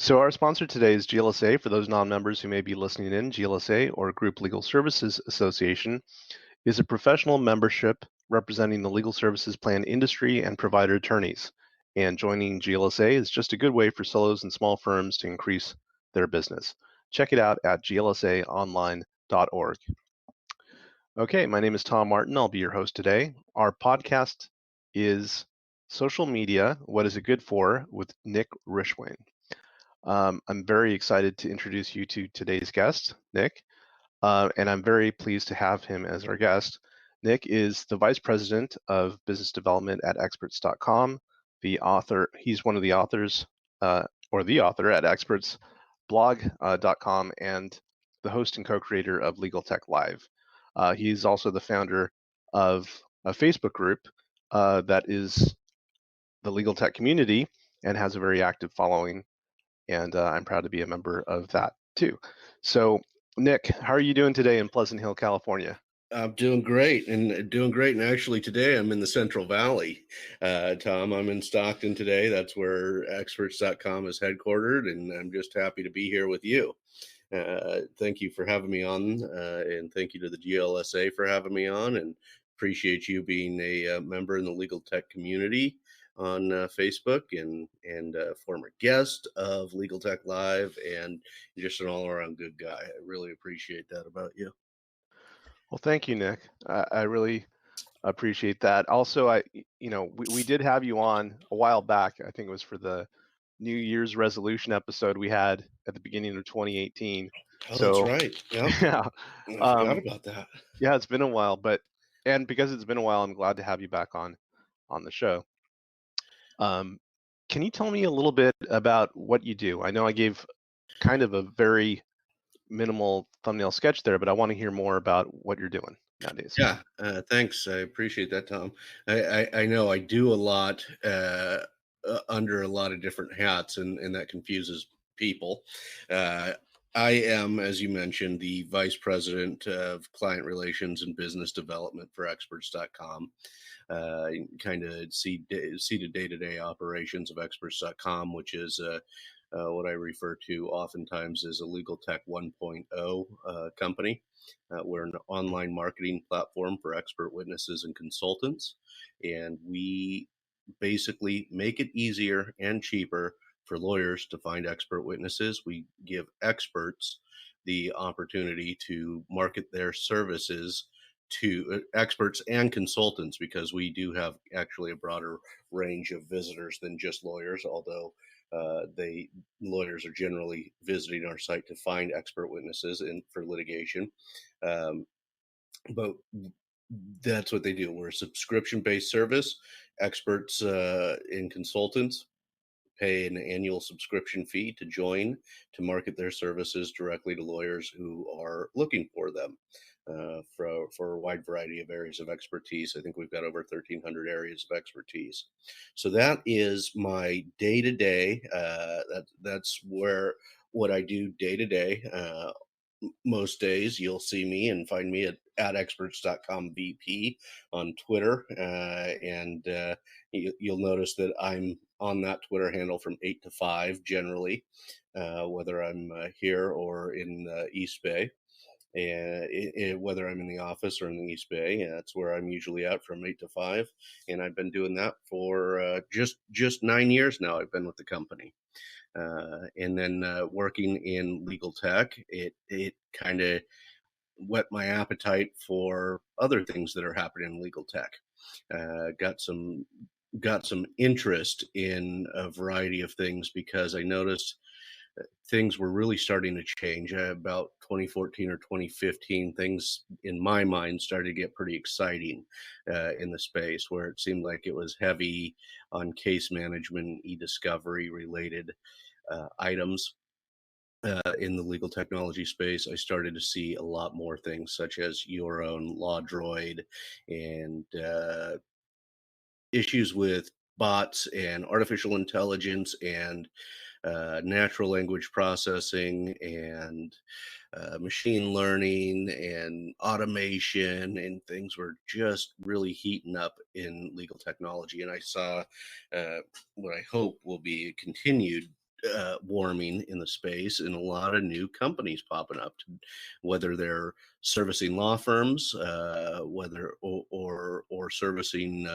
So our sponsor today is GLSA. For those non-members who may be listening in, GLSA, or Group Legal Services Association, is a professional membership representing the legal services plan industry and provider attorneys. And joining GLSA is just a good way for solos and small firms to increase their business. Check it out at glsaonline.org. Okay, my name is Tom Martin. I'll be your host today. Our podcast is Social Media, What Is It Good For, with Nick Rishwain. I'm very excited to introduce you to today's guest, Nick, and I'm very pleased to have him as our guest. Nick is the Vice President of Business Development at Experts.com. He's one of the authors, or the author at Expertsblog.com, and the host and co-creator of Legal Tech Live. He's also the founder of a Facebook group that is the legal tech community and has a very active following, and I'm proud to be a member of that too. So, Nick, how are you doing today in Pleasant Hill, California? I'm doing great and actually today I'm in the Central Valley. Tom, I'm in Stockton today. That's where experts.com is headquartered, and I'm just happy to be here with you. Thank you for having me on, and thank you to the GLSA for having me on, and appreciate you being a member in the legal tech community on Facebook, and a former guest of Legal Tech Live, and just an all-around good guy. I really appreciate that about you. Well, thank you, Nick. I really appreciate that. Also, we did have you on a while back. I think it was for the New Year's resolution episode we had at the beginning of 2018. Oh, that's So, right. Yep. yeah, I forgot um, about that. yeah, it's been a while, and because it's been a while, I'm glad to have you back on the show. Um, can you tell me a little bit about what you do? I know I gave kind of a very minimal thumbnail sketch there, but I want to hear more about what you're doing nowadays. Yeah, thanks. I appreciate that, Tom. I know I do a lot under a lot of different hats, and that confuses people. Uh, I am, as you mentioned, the vice president of client relations and business development for experts.com. Kind of see the day-to-day operations of experts.com, which is what I refer to oftentimes as a legal tech 1.0 company. We're an online marketing platform for expert witnesses and consultants, and we basically make it easier and cheaper for lawyers to find expert witnesses. We give experts the opportunity to market their services to experts and consultants, because we do have actually a broader range of visitors than just lawyers, although they lawyers are generally visiting our site to find expert witnesses in for litigation. Um, but that's what they do. We're a subscription based service. Experts and consultants pay an annual subscription fee to join to market their services directly to lawyers who are looking for them, for a wide variety of areas of expertise. I think we've got over 1,300 areas of expertise. So that is my day to day. That's where what I do day to day. Most days you'll see me and find me at experts.com VP on Twitter. And you'll notice that I'm on that Twitter handle from 8 to 5 generally, whether I'm here or in East Bay. And whether I'm in the office or in the East Bay, that's where I'm usually at from 8 to 5. And I've been doing that for just 9 years now. I've been with the company. And then working in legal tech, it kind of whet my appetite for other things that are happening in legal tech. Got some interest in a variety of things because I noticed things were really starting to change about 2014 or 2015. Things in my mind started to get pretty exciting in the space, where it seemed like it was heavy on case management, e-discovery related items. In the legal technology space, I started to see a lot more things such as your own Law Droid, and issues with bots and artificial intelligence and natural language processing and machine learning and automation, and things were just really heating up in legal technology. And I saw what I hope will be a continued warming in the space and a lot of new companies popping up, whether they're servicing law firms, whether or servicing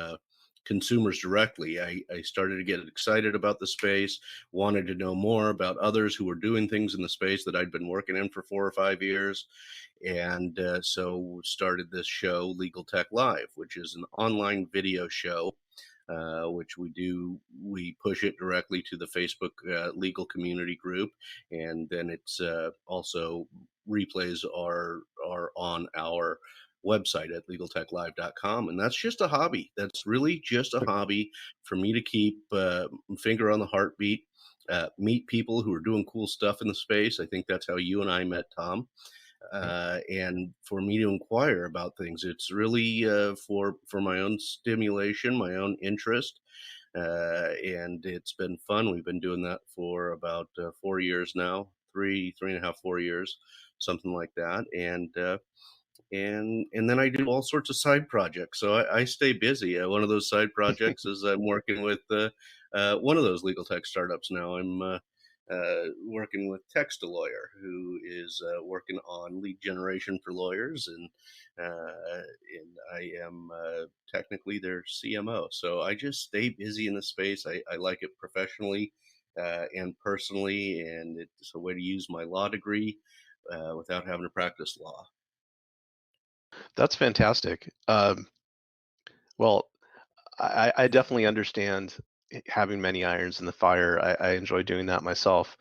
consumers directly. I started to get excited about the space, wanted to know more about others who were doing things in the space that I'd been working in for 4 or 5 years, and so started this show, Legal Tech Live, which is an online video show, which we push it directly to the Facebook legal community group, and then it's also replays are on our website at legaltechlive.com. And that's just a hobby. That's really just a hobby for me to keep finger on the heartbeat, meet people who are doing cool stuff in the space. I think that's how you and I met, Tom, and for me to inquire about things. It's really for my own stimulation, my own interest, and it's been fun. We've been doing that for about 4 years now, three and a half, 4 years, something like that, and then I do all sorts of side projects. So I stay busy. One of those side projects is I'm working with one of those legal tech startups now. I'm working with Text a Lawyer, who is working on lead generation for lawyers, and I am technically their CMO. So I just stay busy in the space. I like it professionally and personally, and it's a way to use my law degree without having to practice law. That's fantastic. Well, I definitely understand having many irons in the fire. I enjoy doing that myself.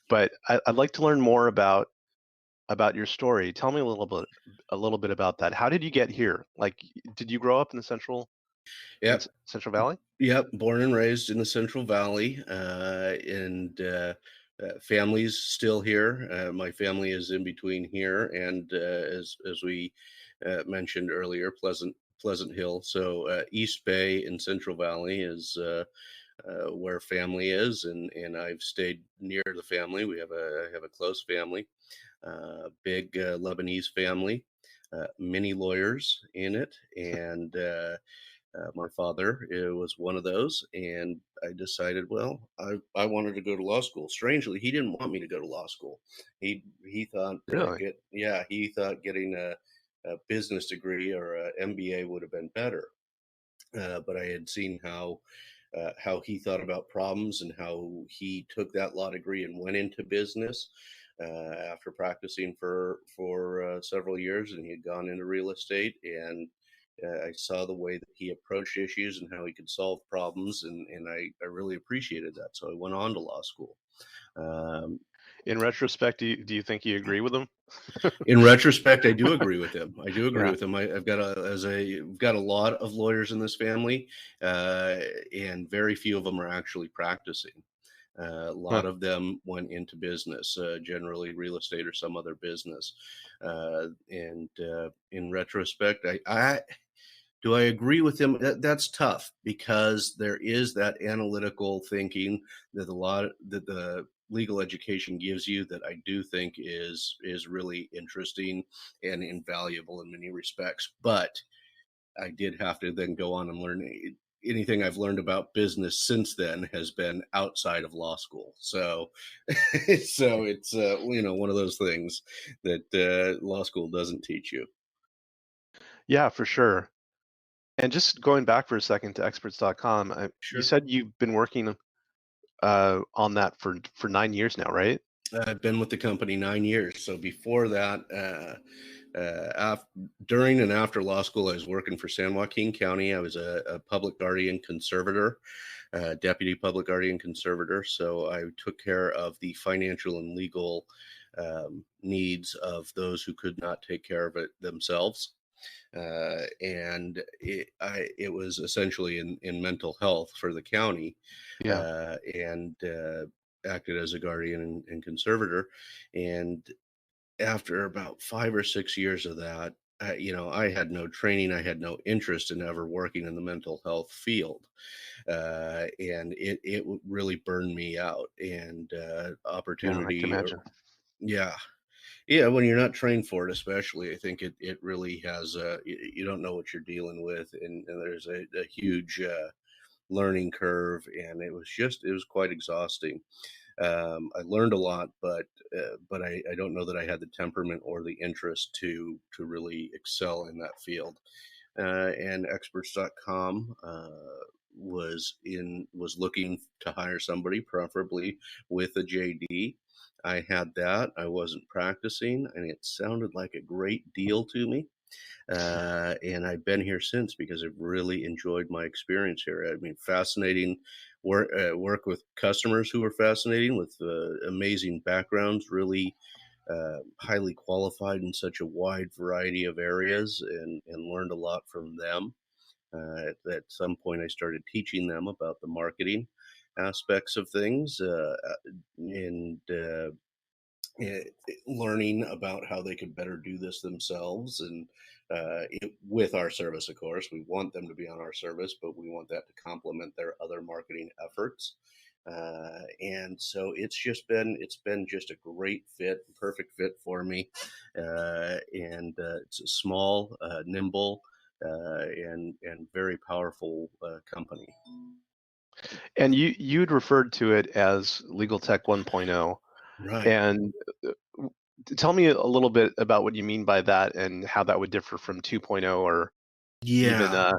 But I'd like to learn more about your story. Tell me a little bit about that. How did you get here? Like, did you grow up in the Yep. Central Valley? Yep, born and raised in the Central Valley, and family's still here. My family is in between here and, as we mentioned earlier, Pleasant Hill. So East Bay and Central Valley is where family is, and I've stayed near the family. I have a close family, big Lebanese family, many lawyers in it, and my father was one of those, and I decided, well, I wanted to go to law school. Strangely, he didn't want me to go to law school. He thought Really? he thought getting a business degree or a MBA would have been better. But I had seen how he thought about problems and how he took that law degree and went into business after practicing for several years, and he had gone into real estate. And I saw the way that he approached issues and how he could solve problems, and I really appreciated that. So I went on to law school. Um, In retrospect, do you think you agree with them? In retrospect, I do agree with him. I do agree Yeah. with him. I've got I've got a lot of lawyers in this family, uh, and very few of them are actually practicing. A Huh. lot of them went into business, generally real estate or some other business. And in retrospect, I do I agree with him? That's tough because there is that analytical thinking that that the legal education gives you that I do think is really interesting and invaluable in many respects. But I did have to then go on and learn anything I've learned about business since then has been outside of law school. So so it's one of those things that law school doesn't teach you. Yeah, for sure. And just going back for a second to experts.com, you Sure. said you've been working on that for 9 years now, right? I've been with the company 9 years. So before that, during and after law school, I was working for San Joaquin County. I was a public guardian conservator, deputy public guardian conservator. So I took care of the financial and legal needs of those who could not take care of it themselves. And it was essentially in mental health for the county, Yeah. and acted as a guardian and conservator. And after about 5 or 6 years of that, I had no training, I had no interest in ever working in the mental health field, and it really burned me out. And Yeah, I can opportunity, imagine. yeah, yeah, when you're not trained for it, especially, I think it really has. You don't know what you're dealing with, and there's a huge learning curve, and it was quite exhausting. I learned a lot, but I don't know that I had the temperament or the interest to really excel in that field. And experts.com was looking to hire somebody, preferably with a JD. I had that. I wasn't practicing, and it sounded like a great deal to me. And I've been here since because I've really enjoyed my experience here. I mean, fascinating work with customers who are fascinating with amazing backgrounds, really highly qualified in such a wide variety of areas, and learned a lot from them. At some point, I started teaching them about the marketing aspects of things, and eh, learning about how they could better do this themselves and with our service. Of course, we want them to be on our service, but we want that to complement their other marketing efforts. And so it's been just a great fit, perfect fit for me. And it's a small, nimble, and very powerful company. And you'd referred to it as Legal Tech 1.0. Right. And w- tell me a little bit about what you mean by that and how that would differ from 2.0 or even Yeah.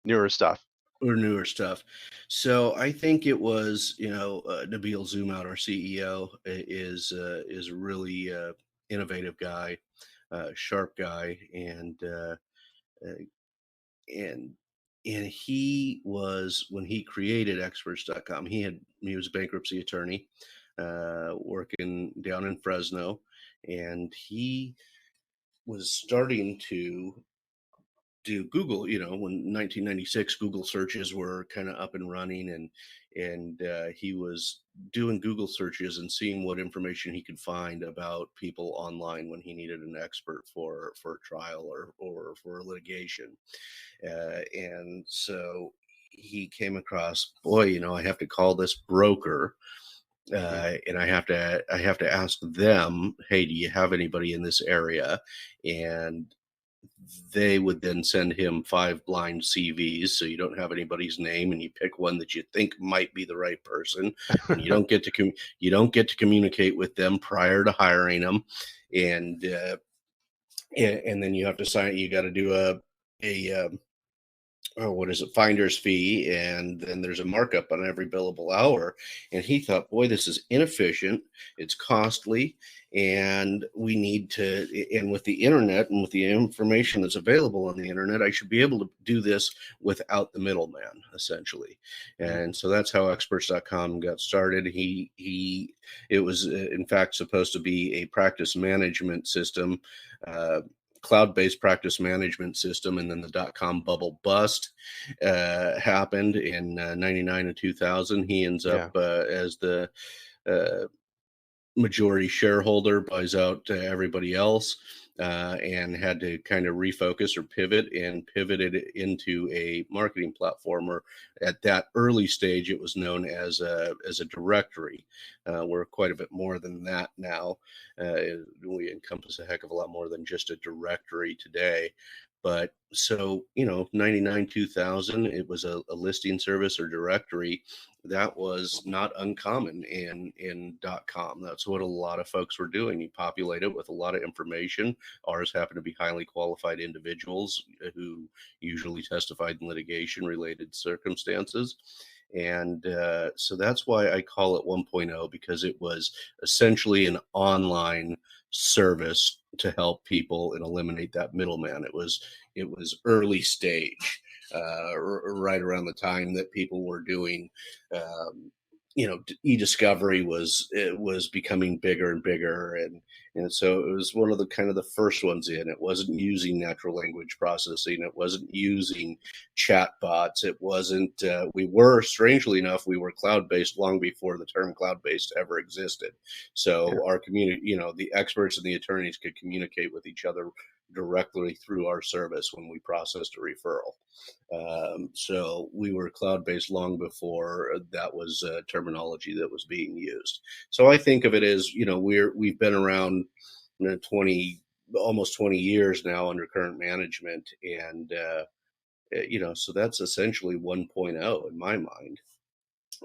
newer stuff. Or newer stuff. So I think it was, Nabil Zoomout, our CEO, is a really innovative guy, sharp guy, uh, and and he was when he created experts.com. He was a bankruptcy attorney, working down in Fresno, and he was starting to do Google, when 1996 Google searches were kind of up and running, and he was doing Google searches and seeing what information he could find about people online when he needed an expert for a trial or for litigation. And so he came across, boy, I have to call this broker, Mhm. and I have to ask them, hey, do you have anybody in this area? And they would then send him 5 blind CVs, so you don't have anybody's name, and you pick one that you think might be the right person, and you don't get to communicate with them prior to hiring them, and, and then you have to sign you gotta do a oh, what is it, finder's fee, and then there's a markup on every billable hour. And he thought, boy, this is inefficient, it's costly, and we need to, and with the internet and with the information that's available on the internet, I should be able to do this without the middleman, essentially. Mhm. And so that's how experts.com got started. It was, in fact, supposed to be a practice management system. Uh, Cloud-based practice management system, and then the dot-com bubble bust happened in 99 and 2000. He ends up Yeah. as the uh, majority shareholder, buys out everybody else, and had to kind of refocus or pivot, and pivoted it into a marketing platform. Or at that early stage, it was known as a directory. We're quite a bit more than that now. We encompass a heck of a lot more than just a directory today. But so, 99, 2000, it was a listing service or directory that was not uncommon in .com. That's what a lot of folks were doing. You populate it with a lot of information. Ours happened to be highly qualified individuals who usually testified in litigation related circumstances. And so that's why I call it 1.0, because it was essentially an online service to help people and eliminate that middleman. It was early stage, right around the time that people were doing, um, e-discovery was becoming bigger and bigger, and so it was one of the kind of the first ones in. It wasn't using natural language processing. It wasn't using chat bots. It wasn't. We were, strangely enough, we were cloud based long before the term cloud based ever existed. Yeah. So our community, the experts and the attorneys could communicate with each other directly through our service when we processed a referral. So we were cloud based long before that was terminology that was being used. So I think of it as, we've been around, 20, almost 20 years now under current management. And, so that's essentially 1.0 in my mind.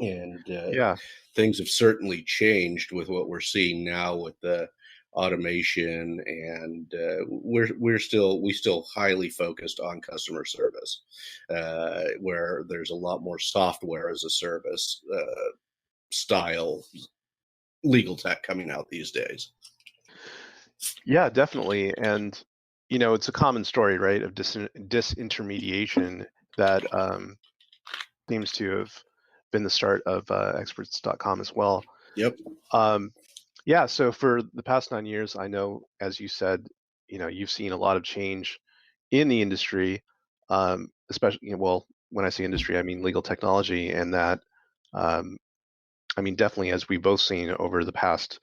And Yeah. things have certainly changed with what we're seeing now with the automation, and we still highly focused on customer service, where there's a lot more software as a service style legal tech coming out these days. Yeah, definitely. And, it's a common story, right, of disintermediation that seems to have been the start of experts.com as well. Yep. Um, yeah, so for the past 9 years, I know, as you said, you've seen a lot of change in the industry, especially, well, when I say industry, I mean legal technology, and that, um, I mean, definitely, as we've both seen over the past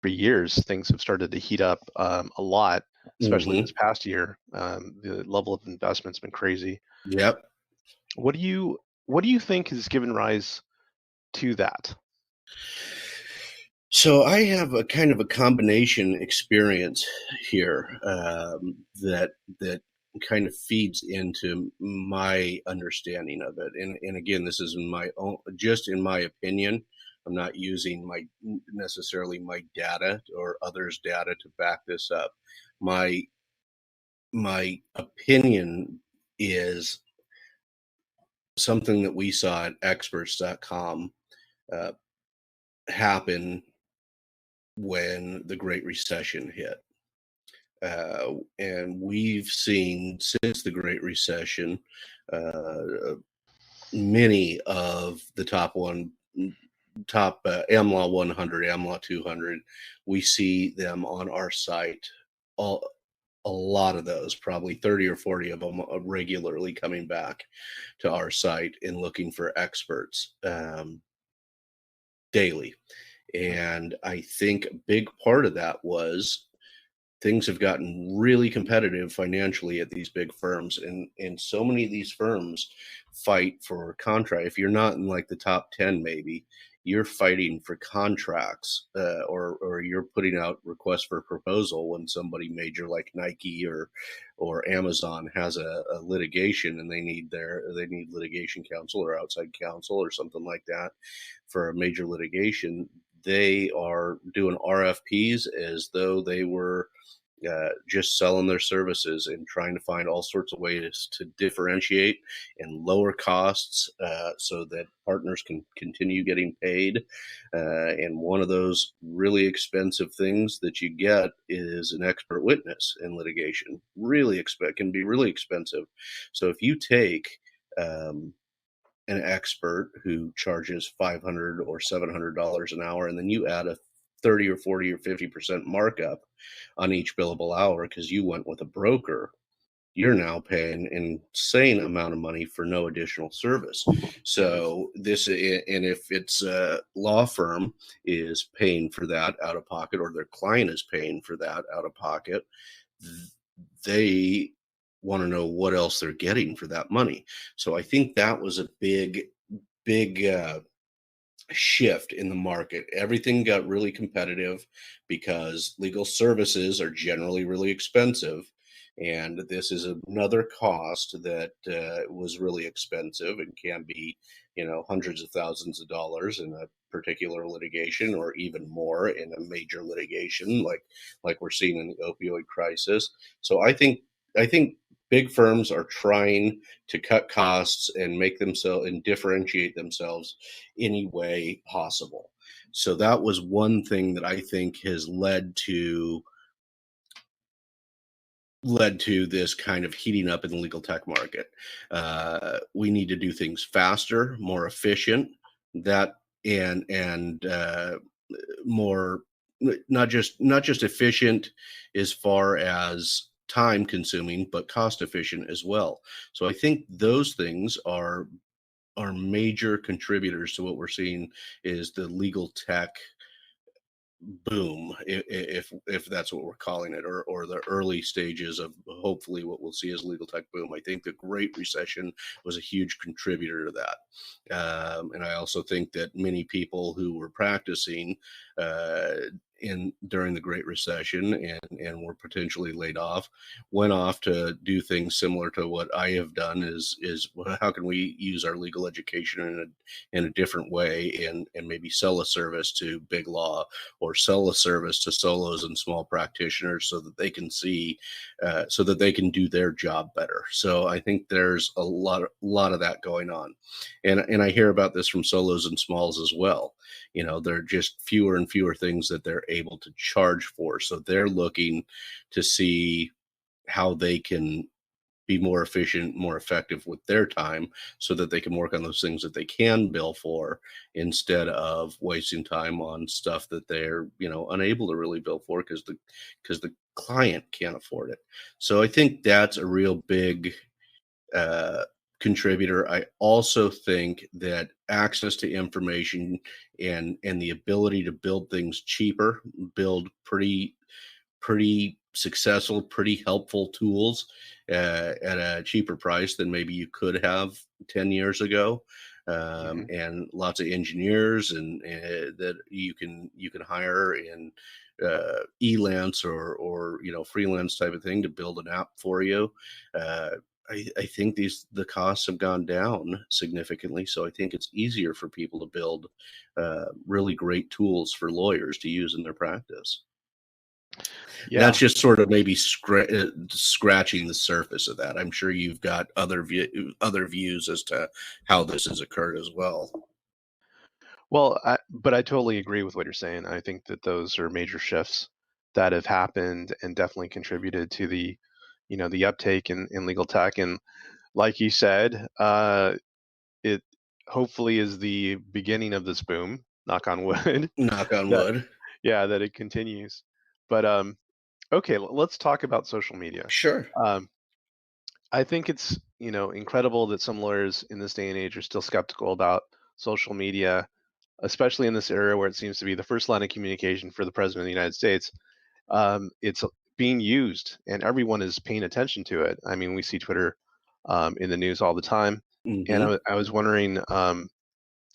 3 years, things have started to heat up a lot, especially Hmm. this past year. The level of investment's been crazy. Yep. What do you think has given rise to that? So I have a kind of a combination experience here, that kind of feeds into my understanding of it. And again, this is in my own, just in my opinion. I'm not using my necessarily my data or others' data to back this up. My my opinion is something that we saw at experts.com uh, happen when the Great Recession hit. And we've seen since the Great Recession, uh, many of the top AmLaw 100, AmLaw 200, we see them on our site. All A lot of those, probably 30 or 40 of them, are regularly coming back to our site and looking for experts daily. And I think a big part of that was things have gotten really competitive financially at these big firms, and so many of these firms fight for contract. If you're not in like the top 10, maybe you're fighting for contracts, or you're putting out requests for proposal when somebody major like Nike or Amazon has a litigation, and they need litigation counsel or outside counsel or something like that for a major litigation. They are doing RFPs as though they were just selling their services and trying to find all sorts of ways to differentiate and lower costs, so that partners can continue getting paid. And one of those really expensive things that you get is an expert witness in litigation. Can be really expensive. So if you take um, an expert who charges 500 or $700 an hour, and then you add a 30 or 40 or 50% markup on each billable hour because you went with a broker, you're now paying an insane amount of money for no additional service. So and if it's a law firm is paying for that out of pocket, or their client is paying for that out of pocket, they want to know what else they're getting for that money. So I think that was a big shift in the market. Everything got really competitive because legal services are generally really expensive. And this is another cost that was really expensive and can be, hundreds of thousands of dollars in a particular litigation, or even more in a major litigation, like we're seeing in the opioid crisis. So I think big firms are trying to cut costs and make themselves and differentiate themselves any way possible. So that was one thing that I think has led to this kind of heating up in the legal tech market. We need to do things faster, more efficient, that and more, not just efficient as far as time consuming, but cost efficient as well. So I think those things are major contributors to what we're seeing is the legal tech boom, if that's what we're calling it, or the early stages of hopefully what we'll see as legal tech boom. I think the Great Recession was a huge contributor to that, and I also think that many people who were practicing uh, in during the Great Recession and were potentially laid off, went off to do things similar to what I have done. Is how can we use our legal education in a different way, and maybe sell a service to big law, or sell a service to solos and small practitioners, so that they can see, so that they can do their job better. So I think there's a lot of that going on, and I hear about this from solos and smalls as well. There are just fewer and fewer things that they're able to charge for, so they're looking to see how they can be more efficient, more effective with their time, so that they can work on those things that they can bill for, instead of wasting time on stuff that they're, unable to really bill for, because the client can't afford it. So I think that's a real big uh, contributor. I also think that access to information and the ability to build things cheaper, build pretty successful, pretty helpful tools at a cheaper price than maybe you could have 10 years ago. Hmm. And lots of engineers that you can hire in elance, or freelance type of thing, to build an app for you. Uh, I think the costs have gone down significantly, so I think it's easier for people to build really great tools for lawyers to use in their practice. That's Yeah. just sort of maybe scratching the surface of that. I'm sure you've got other views as to how this has occurred as well. Well, but I totally agree with what you're saying. I think that those are major shifts that have happened and definitely contributed to the uptake in legal tech. And like you said, it hopefully is the beginning of this boom. Knock on wood. Knock on That wood. Yeah, that it continues. But okay, let's talk about social media. Sure. Um, I think it's incredible that some lawyers in this day and age are still skeptical about social media, especially in this era where it seems to be the first line of communication for the president of the United States. It's being used, and everyone is paying attention to it. I mean, we see Twitter in the news all the time, and Hmm. I was wondering,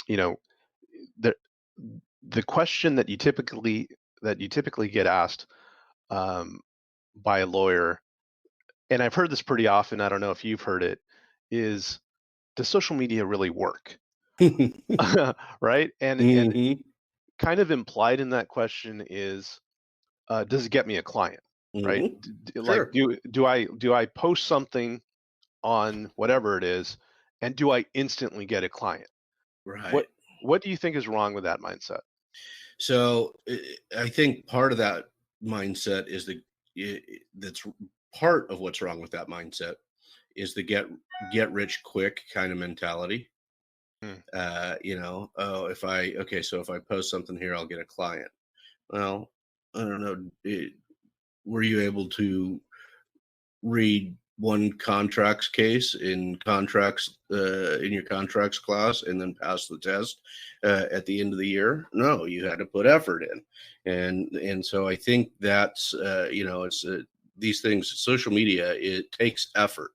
you know, the the question that you typically get asked um, by a lawyer, and I've heard this pretty often. I don't know if you've heard it, is does social media really work? Right? And Hmm. kind of implied in that question is, does it get me a client? Right? Hmm. Like, Sure. do I post something on whatever it is, and do I instantly get a client? What Right. what do you think is wrong with that mindset? So I think part of that mindset is that's part of what's wrong with that mindset is the get rich quick kind of mentality. Hmm. Oh, so if I post something here, I'll get a client. Well, I don't know. Were you able to read one contracts case in your contracts class, and then pass the test at the end of the year? No, you had to put effort in, and so I think that's it's these things. Social media, it takes effort,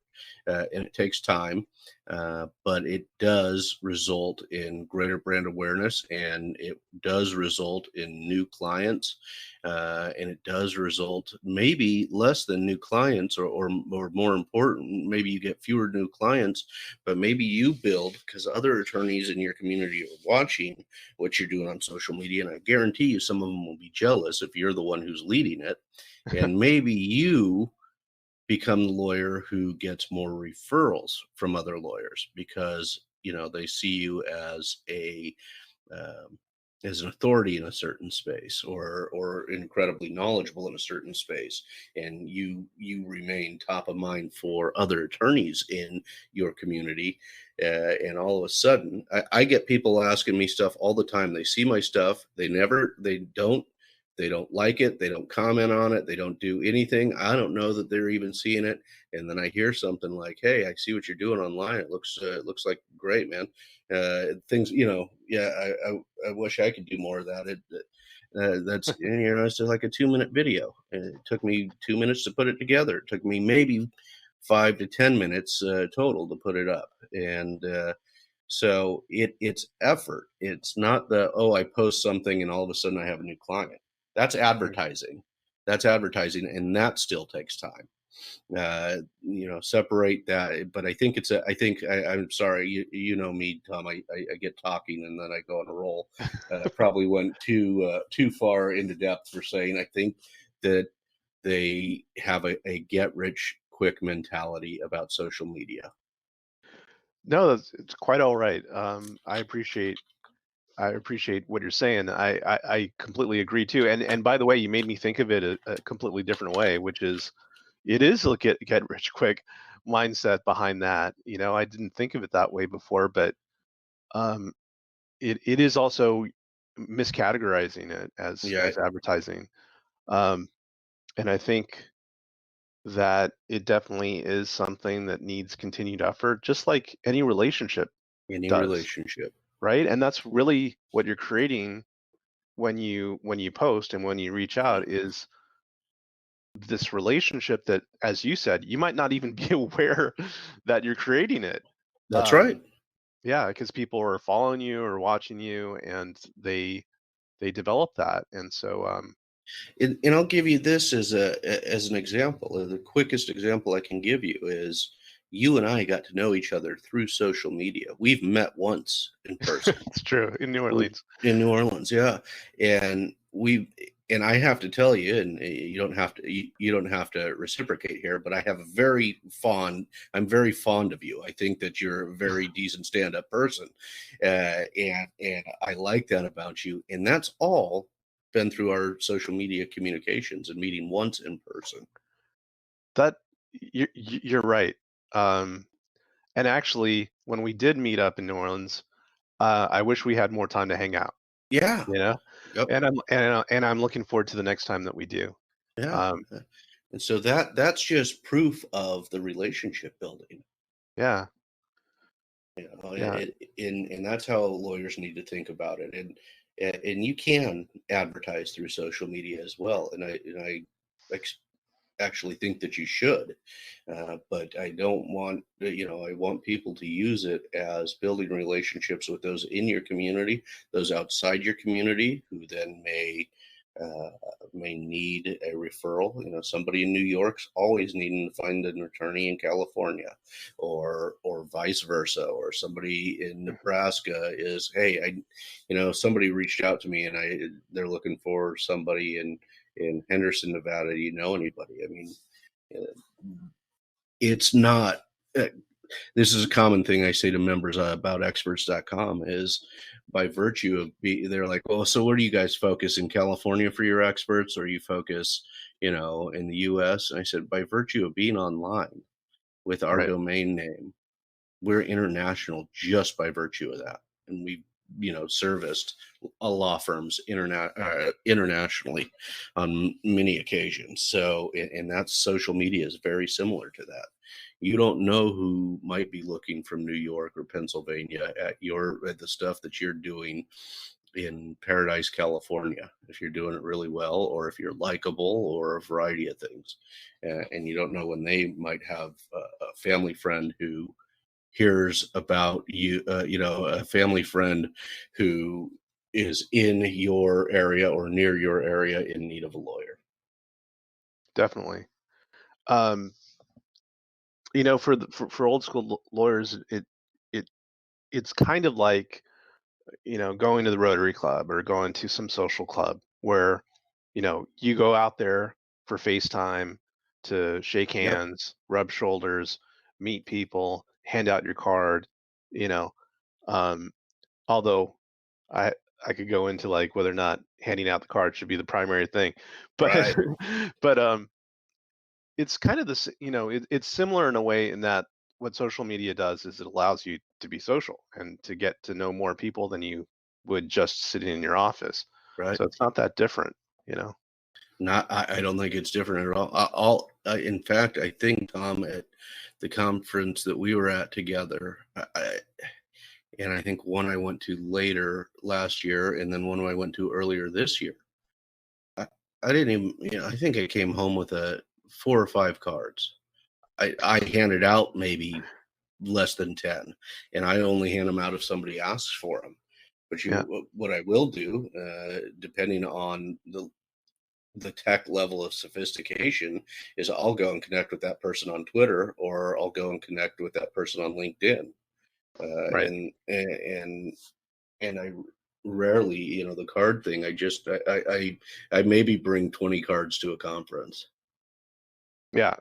and it takes time. But it does result in greater brand awareness, and it does result in new clients, and it does result maybe less than new clients, or more important, maybe you get fewer new clients, but maybe you build, because other attorneys in your community are watching what you're doing on social media, and I guarantee you some of them will be jealous if you're the one who's leading it, and maybe you become the lawyer who gets more referrals from other lawyers, because they see you um, as an authority in a certain space, or incredibly knowledgeable in a certain space, and you remain top of mind for other attorneys in your community. And all of a sudden, I get people asking me stuff all the time. They see my stuff, they don't like it, they don't comment on it, they don't do anything. I don't know that they're even seeing it. And then I hear something like, "Hey, I see what you're doing online. It looks like great, man." Things, yeah, I wish I could do more of that. That's, it's like a 2-minute video, and it took me 2 minutes to put it together. It took me maybe 5 to 10 minutes total to put it up, and So it's effort. It's not the, oh, I post something and all of a sudden I have a new client. That's Mhm. advertising. That's advertising, and that still takes time. Separate that. But I think I'm sorry, you know me, Tom. I get talking and then I go on a roll. Probably went too far into depth for saying I think that they have a get rich quick mentality about social media. No, it's quite all right. I appreciate what you're saying. I completely agree too. And by the way, you made me think of it a completely different way, which is it is a get rich quick mindset behind that. You know, I didn't think of it that way before, but um, it is also miscategorizing it Yeah, as advertising. Um, and I think that it definitely is something that needs continued effort, just like any relationship any does, relationship. right? And that's really what you're creating when you post and when you reach out is this relationship that, as you said, you might not even be aware that you're creating it. That's Um, right. yeah, because people are following you or watching you, and they develop that, and so And I'll give you this as an example. The quickest example I can give you is you and I got to know each other through social media. We've met once in person. it's true in New We Orleans. in New Orleans, yeah, and we and I have to tell you, and you don't have to reciprocate here, but I'm very fond of you. I think that you're a very decent stand-up person, and I like that about you, and that's all been through our social media communications and meeting once in person. That you're right. Um, and actually, when we did meet up in New Orleans, I wish we had more time to hang out. Yeah, You know, yep, and I'm looking forward to the next time that we do. yeah, Um, and so that's just proof of the relationship building. yeah, You know, yeah, and that's how lawyers need to think about it. And you can advertise through social media as well. And I ex- actually think that you should, but I don't want I want people to use it as building relationships with those in your community, those outside your community, who then uh, may need a referral. Somebody in New York's always needing to find an attorney in California, or vice versa, or somebody in Nebraska is, hey, somebody reached out to me and they're looking for somebody in Henderson, Nevada. Do you know anybody? I mean, uh, it's not. Uh, this is a common thing I say to members about experts.com is by virtue of they're like, well, so where do you guys focus in California for your experts, or you focus, in the US? And I said, by virtue of being online with our right. domain name, we're international just by virtue of that. And we, serviced a law firms internationally on many occasions. So, and that's social media is very similar to that. You don't know who might be looking from New York or Pennsylvania at the stuff that you're doing in Paradise, California, if you're doing it really well, or if you're likable, or a variety of things. And you don't know when they might have a family friend who hears about you, a family friend who is in your area or near your area in need of a lawyer. Definitely. Um, you know, for old school lawyers, it it's kind of like, you know, going to the Rotary Club or going to some social club where, you know, you go out there for FaceTime to shake Yep. hands, rub shoulders, meet people, hand out your card, you know. Um, although I I could go into like whether or not handing out the card should be the primary thing, but Right. but it's kind of this, you know, it's similar in a way in that what social media does is it allows you to be social and to get to know more people than you would just sitting in your office. Right. So it's not that different, you know. Not. I don't think it's different at all. In fact, I think, Tom, at the conference that we were at together, and I think one I went to later last year, and then one I went to earlier this year. I, I didn't even. I think I came home with a 4 or 5 cards. I handed out maybe less than 10, and I only hand them out if somebody asks for them. But Yeah. what I will do, depending on the tech level of sophistication, is I'll go and connect with that person on Twitter, or I'll go and connect with that person on LinkedIn, uh, Right. and and and I rarely, the card thing. I maybe bring 20 cards to a conference. Yeah.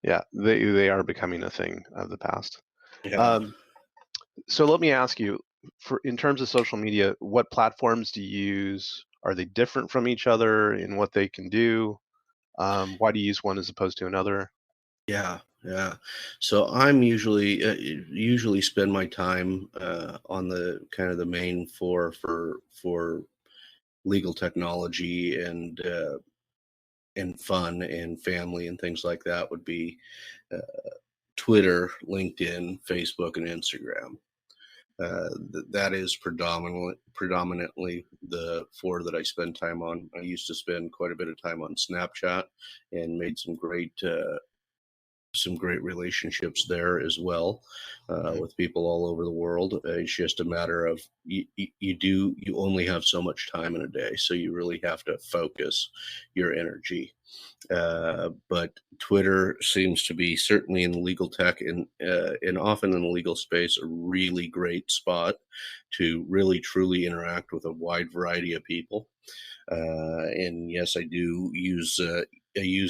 Yeah. They are becoming a thing of the past. Yeah. Um, so let me ask you, for in terms of social media, what platforms do you use? Are they different from each other in what they can do? Why do you use one as opposed to another? Yeah, yeah. So I'm usually spend my time on the kind of the main four for legal technology and fun and family and things like that would be uh, Twitter, LinkedIn, Facebook, and Instagram. That is predominantly the four that I spend time on. I used to spend quite a bit of time on Snapchat and made some great relationships there as well, Mhm. with people all over the world. It's just a matter of you only have so much time in a day, so you really have to focus your energy. But Twitter seems to be, certainly in the legal tech and often in the legal space, a really great spot to really truly interact with a wide variety of people. And yes, I use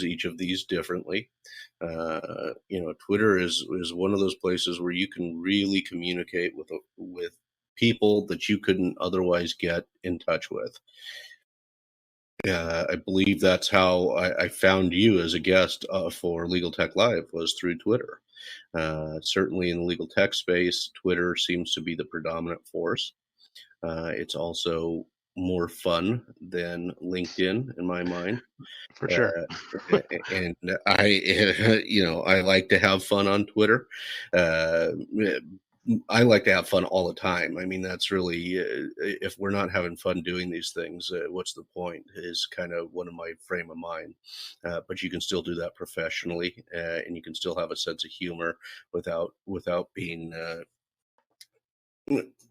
each of these differently. Twitter is one of those places where you can really communicate with people that you couldn't otherwise get in touch with. I believe that's how I found you as a guest for Legal Tech Live, was through Twitter. Certainly in the legal tech space, Twitter seems to be the predominant force. It's also more fun than LinkedIn in my mind. For sure. Uh, and I, I like to have fun on Twitter. Uh, I like to have fun all the time. I mean, that's really, if we're not having fun doing these things, what's the point? Is kind of one of my frame of mind. But you can still do that professionally, and you can still have a sense of humor without being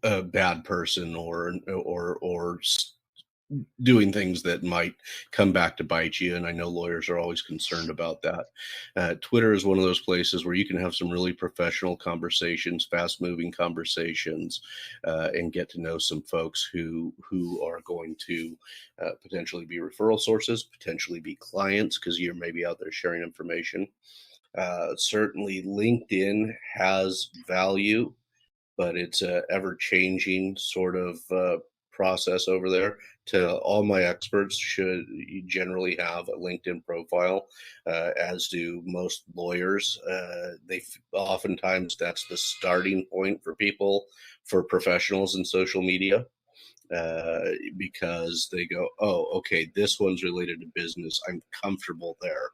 a bad person, or doing things that might come back to bite you. And I know lawyers are always concerned about that. Twitter is one of those places where you can have some really professional conversations, fast moving conversations, and get to know some folks who are going to potentially be referral sources, potentially be clients, because you're maybe out there sharing information. Certainly LinkedIn has value, but it's a ever changing sort of process over there. To all my experts, should you generally have a LinkedIn profile, as do most lawyers. Oftentimes that's the starting point for people, for professionals in social media, because they go, oh, okay, this one's related to business. I'm comfortable there.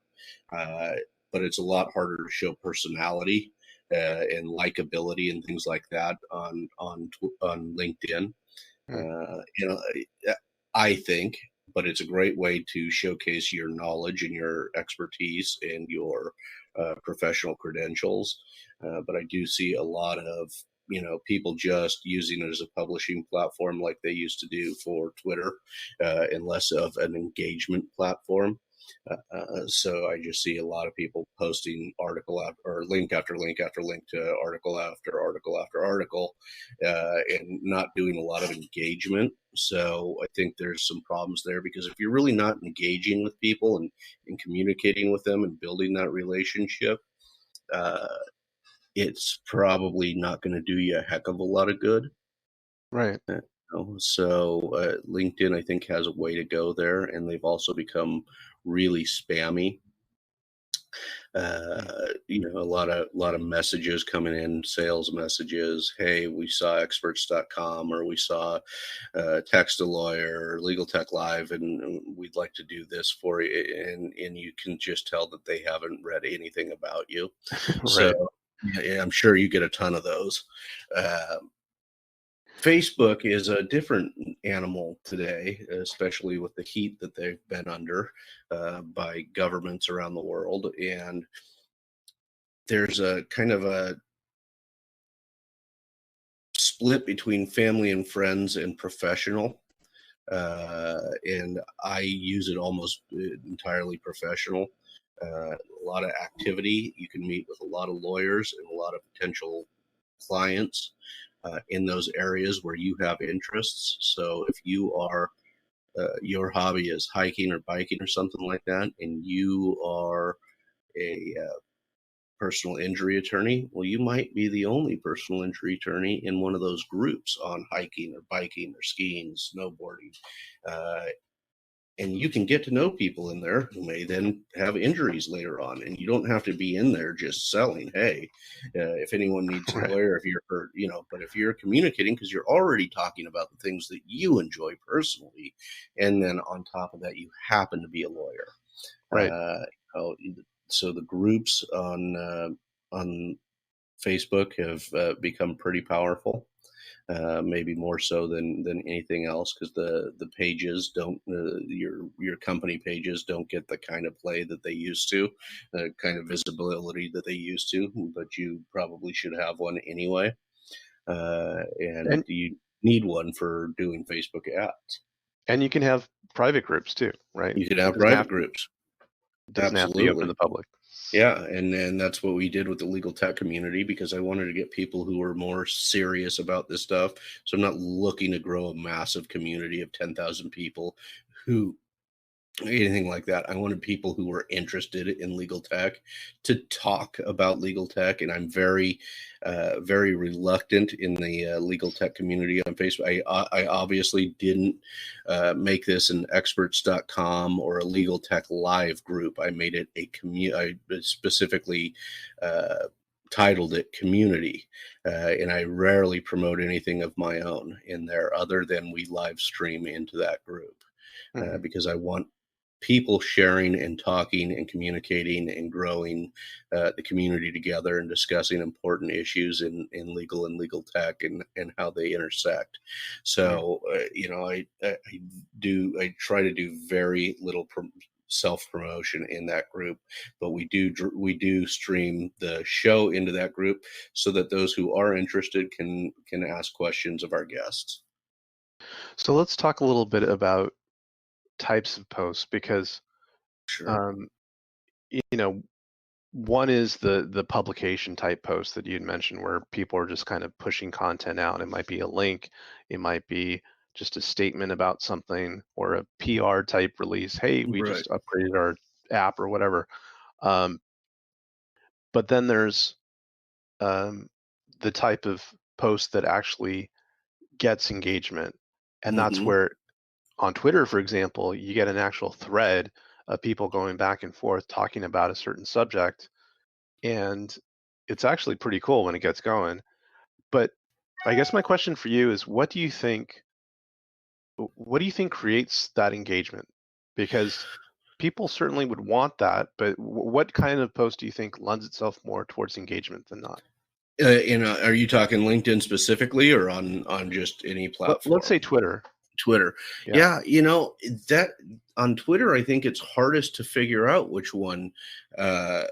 Uh, but it's a lot harder to show personality and likability and things like that on LinkedIn. Mm. I think, but it's a great way to showcase your knowledge and your expertise and your professional credentials. But I do see a lot of people just using it as a publishing platform like they used to do for Twitter, and less of an engagement platform. So I just see a lot of people posting article after, or link after link after link to article after article after article, and not doing a lot of engagement. So I think there's some problems there, because if you're really not engaging with people and communicating with them and building that relationship, uh, it's probably not going to do you a heck of a lot of good. Right. So LinkedIn, I think, has a way to go there, and they've also become really spammy. Mm. A lot of messages coming in, sales messages. Hey, we saw experts.com, or we saw text a lawyer, or legal tech live, and we'd like to do this for you. And you can just tell that they haven't read anything about you. So Right. yeah, I'm sure you get a ton of those. uh, Facebook is a different animal today, especially with the heat that they've been under by governments around the world. And there's a kind of a split between family and friends and professional. And I use it almost entirely professional. A lot of activity. You can meet with a lot of lawyers and a lot of potential clients in those areas where you have interests. So if you are your hobby is hiking or biking or something like that, and you are a personal injury attorney, well, you might be the only personal injury attorney in one of those groups on hiking or biking or skiing, snowboarding. Uh, and you can get to know people in there who may then have injuries later on, and you don't have to be in there just selling, hey, if anyone needs a Right. lawyer, if you're hurt, but if you're communicating, because you're already talking about the things that you enjoy personally, and then on top of that you happen to be a lawyer. Right. uh, so the groups on Facebook have become pretty powerful, maybe more so than anything else, because the pages don't your company pages don't get the kind of play that they used to, the kind of visibility that they used to. But you probably should have one anyway, and And you need one for doing Facebook ads. and you can have private groups too, right? You could It have doesn't have private groups. it doesn't have to be open to Absolutely. the public. Yeah, and that's what we did with the legal tech community, because I wanted to get people who were more serious about this stuff. So I'm not looking to grow a massive community of 10,000 people who anything like that. I wanted people who were interested in legal tech to talk about legal tech, and I'm very reluctant in the legal tech community on Facebook. I obviously didn't make this an experts.com or a legal tech live group. I made it a I specifically uh, titled it community, and I rarely promote anything of my own in there other than we live stream into that group, Mhm. because I want people sharing and talking and communicating and growing the community together and discussing important issues in legal and legal tech, and how they intersect. Right. So, I try to do very little self promotion in that group, but we do stream the show into that group so that those who are interested can ask questions of our guests. So let's talk a little bit about types of posts because Sure. um, you know, one is the publication type post that you'd mentioned where people are just kind of pushing content out. It might be a link, it might be just a statement about something or a PR type release. Hey, we Right. just upgraded our app or whatever. Um, but then there's um, the type of post that actually gets engagement. And that's Hmm. where on Twitter, for example, you get an actual thread of people going back and forth talking about a certain subject. And it's actually pretty cool when it gets going. But I guess my question for you is what do you think creates that engagement? Because people certainly would want that, but what kind of post do you think lends itself more towards engagement than not? Are you talking LinkedIn specifically, or on just any Let's platform? say Twitter. Twitter. Yeah. Yeah, that on Twitter, I think it's hardest to figure out which one uh,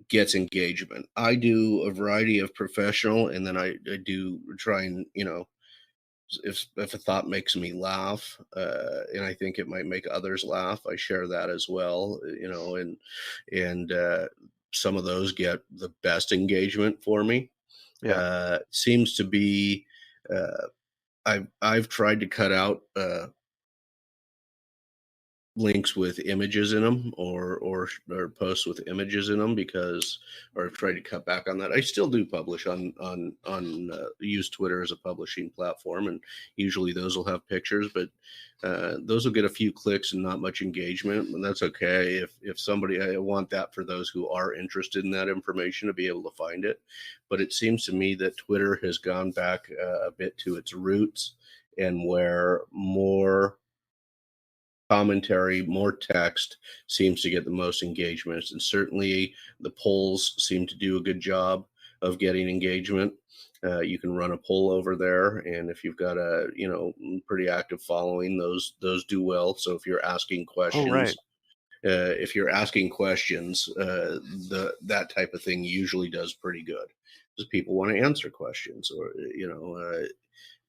gets engagement. I do a variety of professional, and then I do try and if a thought makes me laugh, and I think it might make others laugh, I share that as well. And some of those get the best engagement for me. Yeah. Seems to be. Uh, I've tried to cut out links with images in them, or posts with images in them, because or I've tried to cut back on that. I still do publish on use Twitter as a publishing platform, and usually those will have pictures, but those will get a few clicks and not much engagement, and that's okay. If somebody, I want that for those who are interested in that information to be able to find it. But it seems to me that Twitter has gone back a bit to its roots, and where more commentary, more text seems to get the most engagements. And certainly the polls seem to do a good job of getting engagement. You can run a poll over there, and if you've got a pretty active following, those do well. So Oh, right. if you're asking questions, the that type of thing usually does pretty good, because people want to answer questions, or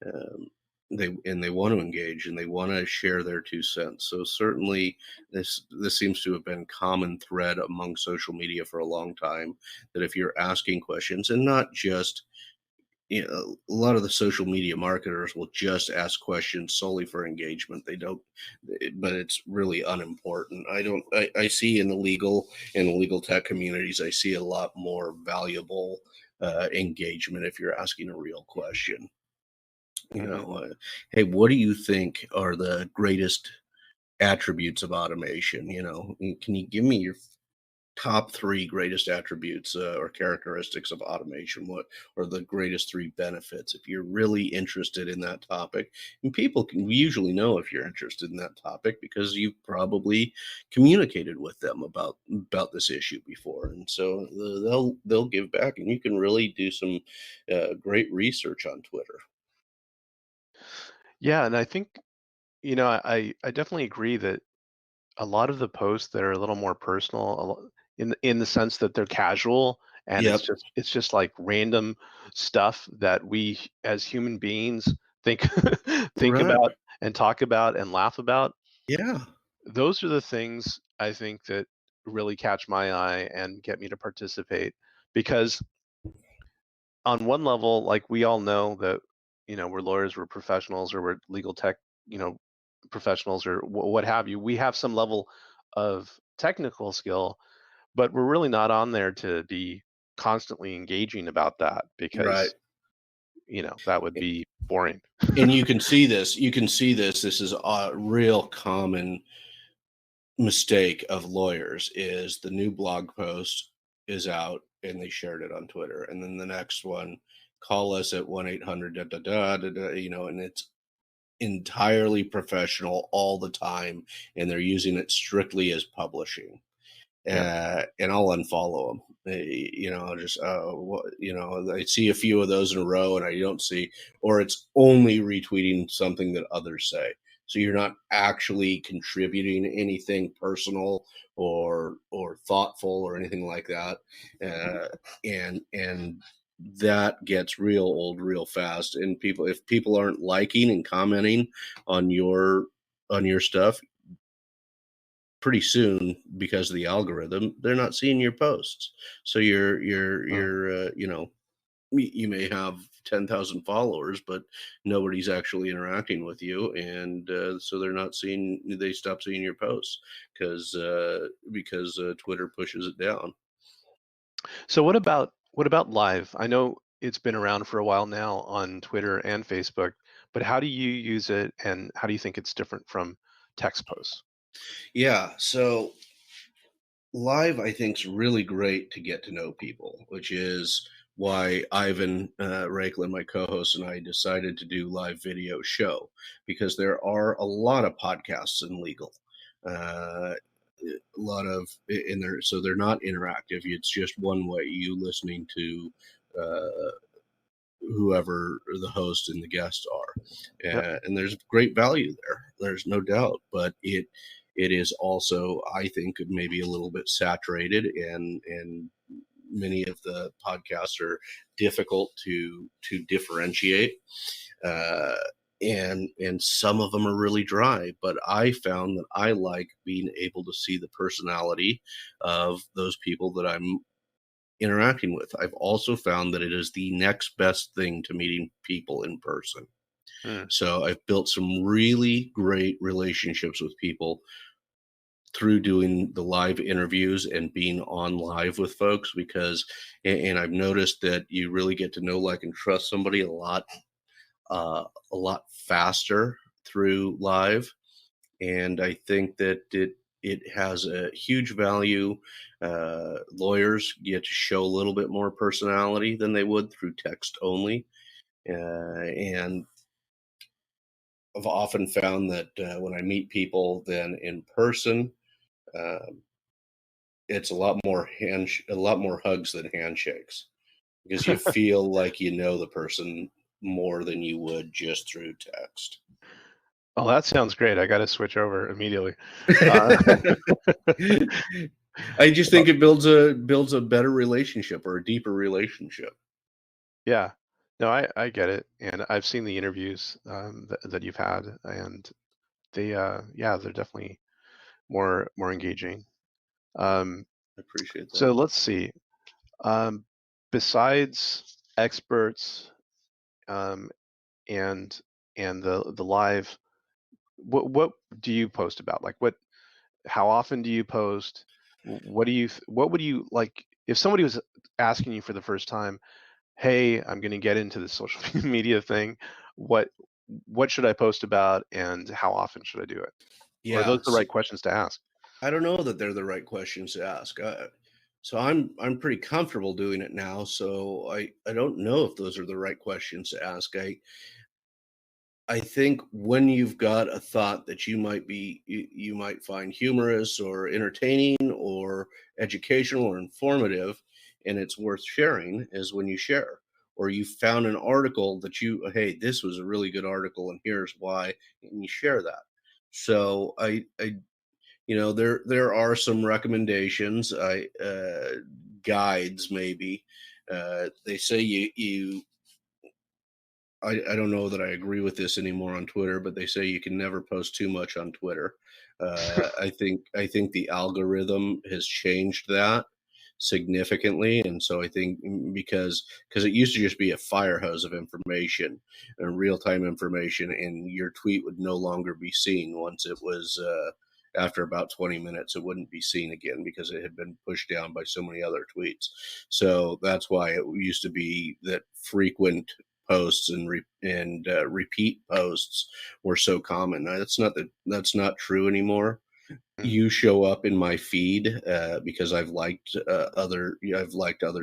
Um, they want to engage and they want to share their 2 cents. So certainly this seems to have been common thread among social media for a long time, that if you're asking questions, and not just, a lot of the social media marketers will just ask questions solely for engagement. They don't, but it's really unimportant. I see in the legal tech communities, I see a lot more valuable engagement if you're asking a real question. Mhm. Hey, what do you think are the greatest attributes of automation? Can you give me your top three greatest attributes or characteristics of automation? What are the greatest three benefits if you're really interested in that topic? And people can usually know if you're interested in that topic because you've probably communicated with them about this issue before, and so they'll give back, and you can really do some great research on Twitter. Yeah, and I think, I definitely agree that a lot of the posts that are a little more personal, in the sense that they're casual and Yep. it's just like random stuff that we as human beings think think Right. about and talk about and laugh about. Yeah. Those are the things I think that really catch my eye and get me to participate, because on one level, like, we all know that, we're lawyers, we're professionals, or we're legal tech, you know, professionals, or what have you. We have some level of technical skill, but we're really not on there to be constantly engaging about that, Right. because, that would be boring. And you can see this. This is a real common mistake of lawyers. Is the new blog post is out and they shared it on Twitter, and then the next one, call us at 1-800 da da da da da, and it's entirely professional all the time, and they're using it strictly as publishing. Yeah. And I'll unfollow them. I'll just, I see a few of those in a row, and I don't see, or it's only retweeting something that others say. So you're not actually contributing anything personal or thoughtful or anything like that, and that gets real old real fast. And if people aren't liking and commenting on your stuff, pretty soon, because of the algorithm, they're not seeing your posts. So Mm. you may have 10,000 followers, but nobody's actually interacting with you, and so they stop seeing your posts because Twitter pushes it down. So what about live? I know it's been around for a while now on Twitter and Facebook, but how do you use it, and how do you think it's different from text posts? Yeah, so live, I think, is really great to get to know people, which is why Ivan Rakelin, my co-host, and I decided to do live video show, because there are a lot of podcasts in legal, a lot of in there, so they're not interactive. It's just one way, you listening to uh, whoever the host and the guests are, Yep. and there's great value there. There's no doubt, but it is also, I think, maybe a little bit saturated, and many of the podcasts are difficult to differentiate, uh, and some of them are really dry. But I found that I like being able to see the personality of those people that I'm interacting with. I've also found that it is the next best thing to meeting people in person. Mm. So I've built some really great relationships with people through doing the live interviews and being on live with folks, because and I've noticed that you really get to know, like, and trust somebody a lot faster through live. And I think that it has a huge value. Lawyers get to show a little bit more personality than they would through text only, and I've often found that when I meet people then in person, um, it's a lot more hugs than handshakes, because you feel like you know the person more than you would just through text. Oh, that sounds great. I got to switch over immediately. Uh, I just think it builds a better relationship or a deeper relationship. yeah. No, I get it, and I've seen the interviews that you've had, and yeah, they're definitely more engaging. Um, I appreciate so that. let's see. Um, Besides experts um, and the live, what do you post about? Like what? How often do you post? What would you like if somebody was asking you for the first time? Hey, I'm going to get into this social media thing. What what should I post about, and how often should I do it? Or are those Yeah, the so right questions to ask? I don't know that they're the right questions to ask. So I'm pretty comfortable doing it now. So I don't know if those are the right questions to ask. I think when you've got a thought that you might find humorous or entertaining or educational or informative, and it's worth sharing, is when you share. Or you found an article that hey, this was a really good article, and here's why, and you share that. So there are some recommendations, guides maybe. They say I don't know that I agree with this anymore on Twitter, but they say you can never post too much on Twitter. I think the algorithm has changed that significantly, and so I think because it used to just be a fire hose of information and real time information, and your tweet would no longer be seen once it was. After about 20 minutes, it wouldn't be seen again because it had been pushed down by so many other tweets. So that's why it used to be that frequent posts and repeat posts were so common. Now, that's not true anymore. Mm, You show up in my feed because I've liked other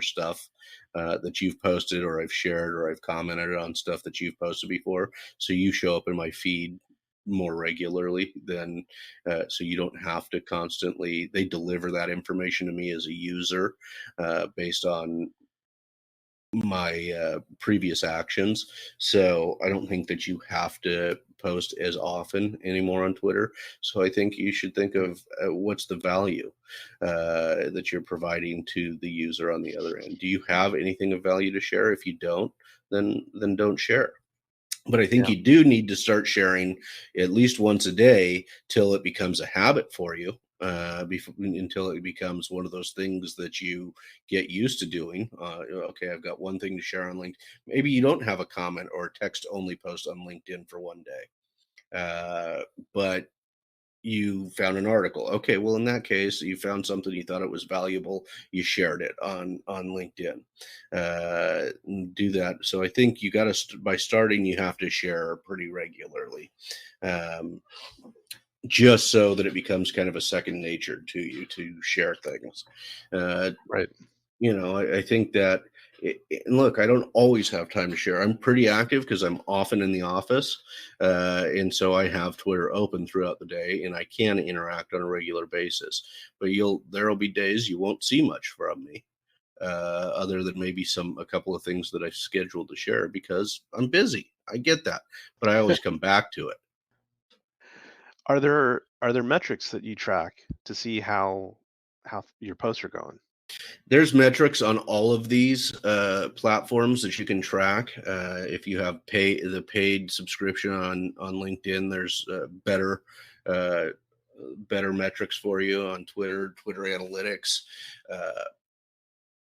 stuff that you've posted, or I've shared, or I've commented on stuff that you've posted before. So you show up in my feed more regularly than so you don't have to constantly. They deliver that information to me as a user based on my previous actions. So I don't think that you have to post as often anymore on Twitter. So I think you should think of what's the value that you're providing to the user on the other end. Do you have anything of value to share? If you don't, then don't share. But I think yeah. you do need to start sharing at least once a day till it becomes a habit for you. Until it becomes one of those things that you get used to doing. Okay, I've got one thing to share on LinkedIn. Maybe you don't have a comment or a text only post on LinkedIn for one day, but you found an article. Okay, well, in that case, you found something, you thought it was valuable, you shared it on LinkedIn. Do that. So I think you got to by starting, you have to share pretty regularly, um, just so that it becomes kind of a second nature to you to share things. Uh, Right. I think that, and look, I don't always have time to share. I'm pretty active because I'm often in the office. And so I have Twitter open throughout the day and I can interact on a regular basis. But there'll be days you won't see much from me. Other than maybe a couple of things that I've scheduled to share because I'm busy. I get that, but I always come back to it. Are there metrics that you track to see how your posts are going? There's metrics on all of these platforms that you can track. If you have the paid subscription on LinkedIn, there's uh, better metrics for you on Twitter Analytics, uh,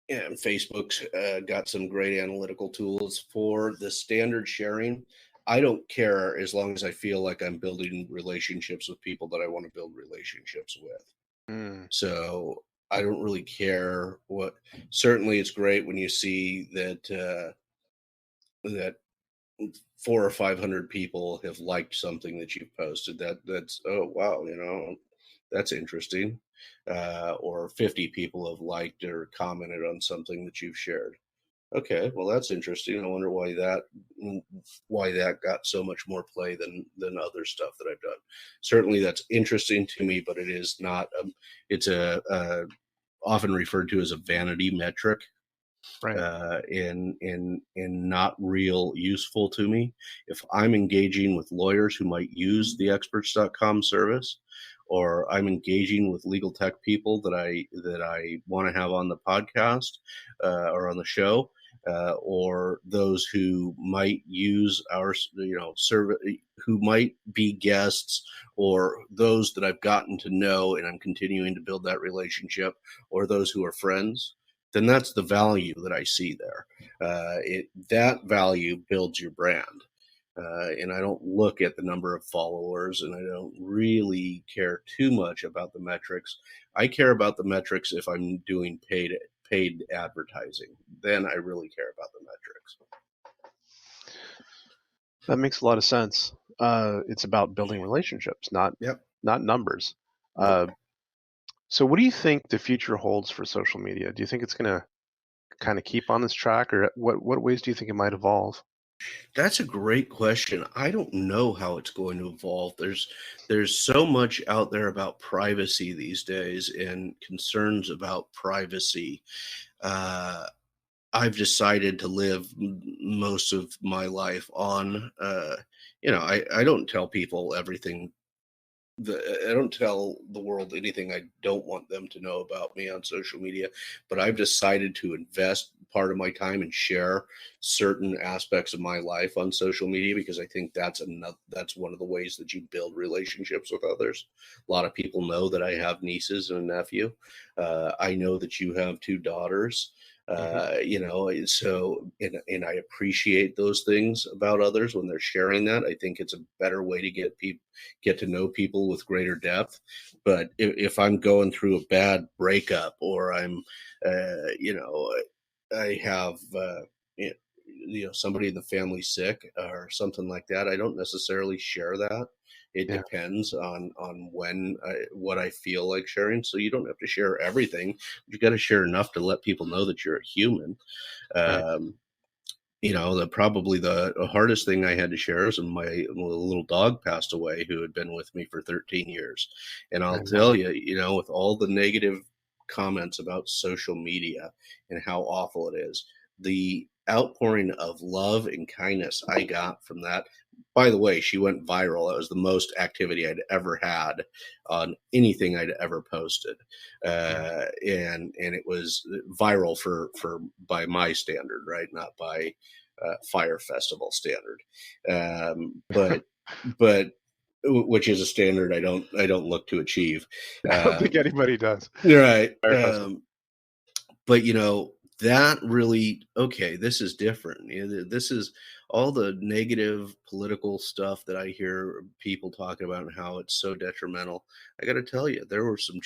and Facebook's got some great analytical tools for the standard sharing. I don't care as long as I feel like I'm building relationships with people that I want to build relationships with. Mm, So I don't really care what. Certainly, it's great when you see that 400 or 500 people have liked something that you've posted. That's, oh wow, that's interesting. Or 50 people have liked or commented on something that you've shared. Okay, well that's interesting. I wonder why that got so much more play than other stuff that I've done. Certainly, that's interesting to me, but it is not. It's a often referred to as a vanity metric, right. and not real useful to me. If I'm engaging with lawyers who might use the experts.com service, or I'm engaging with legal tech people that I want to have on the podcast or on the show, or those who might use our, service, who might be guests, or those that I've gotten to know and I'm continuing to build that relationship, or those who are friends, then that's the value that I see there. That value builds your brand. And I don't look at the number of followers, and I don't really care too much about the metrics. I care about the metrics if I'm doing paid advertising. Then I really care about the metrics. That makes a lot of sense. It's about building relationships, Yep. not numbers. Nope. Uh, so, what do you think the future holds for social media? Do you think it's going to kind of keep on this track, or what ways do you think it might evolve? That's a great question. I don't know how it's going to evolve. There's so much out there about privacy these days and concerns about privacy. Uh, I've decided to live most of my life on, I don't tell people everything. I don't tell the world anything I don't want them to know about me on social media, but I've decided to invest part of my time and share certain aspects of my life on social media because I think that's one of the ways that you build relationships with others. A lot of people know that I have nieces and a nephew. I know that you have two daughters. Hmm. And and I appreciate those things about others when they're sharing that. I think it's a better way to get to know people with greater depth. But if I'm going through a bad breakup, or I have, somebody in the family sick or something like that, I don't necessarily share that. It Yeah, depends on what I feel like sharing. So you don't have to share everything. You got to share enough to let people know that you're a human. right. Um, the hardest thing I had to share is when my little dog passed away, who had been with me for 13 years. And I I'll imagine. tell you, with all the negative comments about social media and how awful it is, the outpouring of love and kindness I got from that. By the way, she went viral. That was the most activity I'd ever had on anything I'd ever posted, Yeah. and it was viral for by my standard, right? Not by Fire Festival standard, but but which is a standard I don't look to achieve. I don't think Um, anybody does. right, Fire Festival. but that really, okay. This is different. This is all the negative political stuff that I hear people talking about and how it's so detrimental. I got to tell you, there were some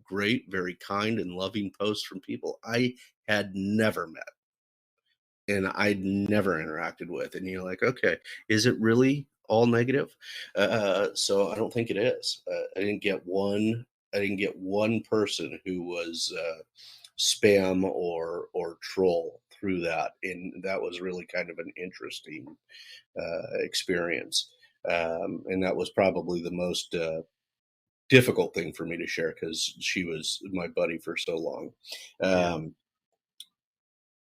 great, very kind and loving posts from people I had never met and I'd never interacted with. And you're like, okay, is it really all negative? So I don't think it is. I didn't get one. I didn't get one person who was spam or troll through that, and that was really kind of an interesting experience. And that was probably the most difficult thing for me to share because she was my buddy for so long. Yeah. Um,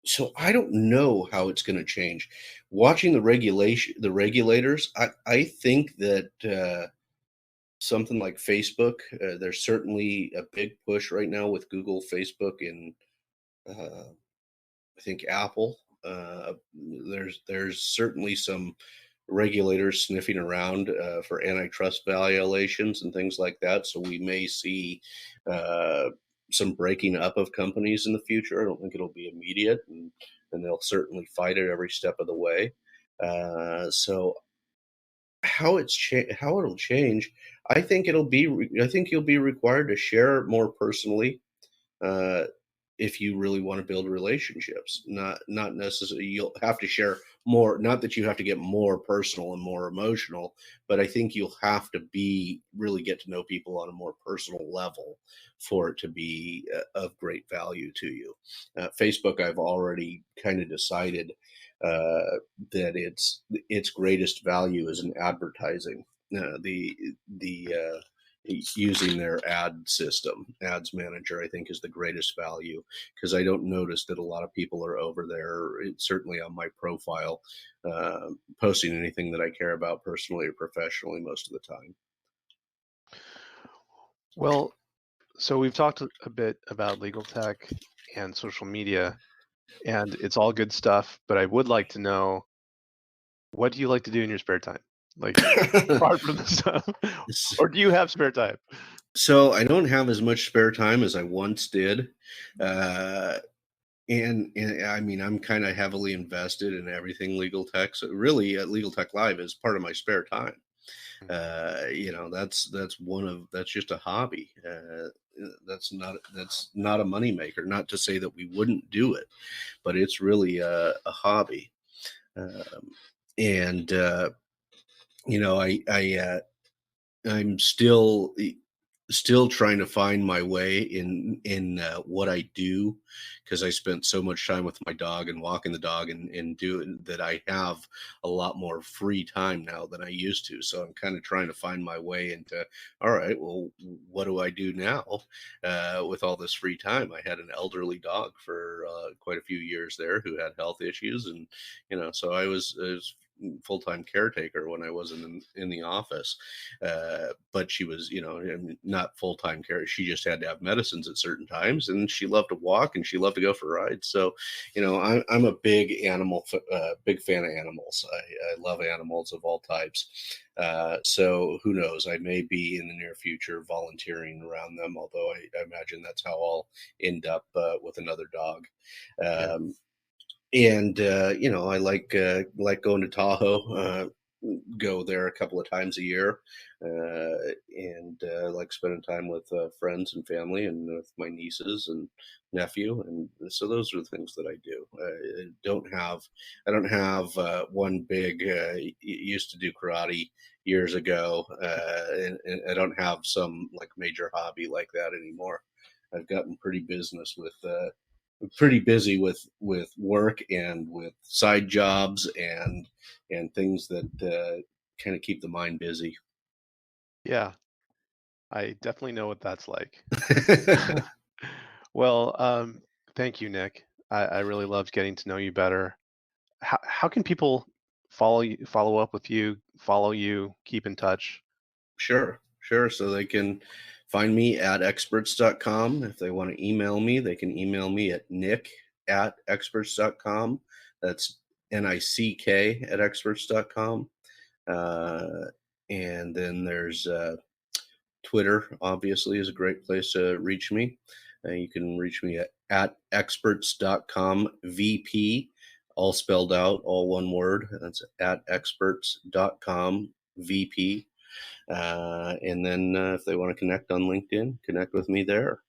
so I don't know how it's going to change. Watching the regulators, I think that something like Facebook, there's certainly a big push right now with Google, Facebook, and uh, I think Apple. There's certainly some regulators sniffing around for antitrust violations and things like that. So we may see uh, some breaking up of companies in the future. I don't think it'll be immediate, and they'll certainly fight it every step of the way. So how it'll change, I think you'll be required to share more personally, uh, if you really want to build relationships. Not necessarily you'll have to share more. Not that you have to get more personal and more emotional, but I think you'll have to be really get to know people on a more personal level for it to be of great value to you. Facebook, I've already kind of decided that its greatest value is in advertising. The using their ads manager, I think is the greatest value because I don't notice that a lot of people are over there. It's certainly on my profile, posting anything that I care about personally or professionally most of the time. Well, so we've talked a bit about legal tech and social media. and it's all good stuff. But I would like to know, what do you like to do in your spare time? Like, apart from the stuff, S- or do you have spare time? so I don't have as much spare time as I once did. Uh, and I mean, I'm kind of heavily invested in everything legal tech. So really, Legal Tech Live is part of my spare time. Mm. That's just a hobby. That's not a moneymaker. Not to say that we wouldn't do it, but it's really a hobby. Um, and you know, I'm still trying to find my way in what I do, because I spent so much time with my dog and walking the dog and doing that. I have a lot more free time now than I used to. So I'm kind of trying to find my way into, all right, well, what do I do now with all this free time? I had an elderly dog for quite a few years there who had health issues, and so I was full-time caretaker when I wasn't in the office. But she was, not full time care. She just had to have medicines at certain times, and she loved to walk and she loved to go for rides. So, I'm a big fan of animals. I love animals of all types. So who knows? I may be in the near future volunteering around them, although I imagine that's how I'll end up with another dog. Yeah, Um, and I like going to Tahoe. Go there a couple of times a year, and like spending time with friends and family, and with my nieces and nephew, and so those are the things that I do. I don't have one big. Used to do karate years ago, and I don't have some like major hobby like that anymore. I've gotten pretty busy with work and with side jobs and things that kind of keep the mind busy. yeah, I definitely know what that's like. Well, thank you, Nick. I really loved getting to know you better. How can people follow up with you, follow you, keep in touch? Sure, sure. So they can find me at experts.com. If they want to email me, they can email me at nick@experts.com. That's NICK at experts.com. Uh, and then there's Twitter, obviously, is a great place to reach me. You can reach me at experts.com VP, all spelled out, all one word. That's at experts.com VP. And then if they want to connect on LinkedIn, connect with me there.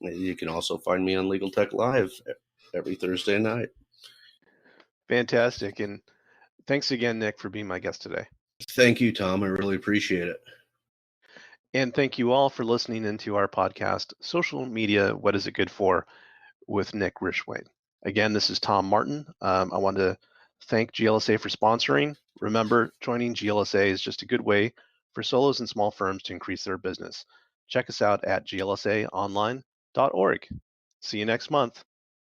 You can also find me on Legal Tech Live every Thursday night. Fantastic. And thanks again, Nick, for being my guest today. Thank you, Tom. I really appreciate it. And thank you all for listening into our podcast, Social Media, What Is It Good For, with Nick Rishwain. Again, this is Tom Martin. I want to thank GLSA for sponsoring. Remember, joining GLSA is just a good way for solos and small firms to increase their business. Check us out at glsaonline.org. See you next month.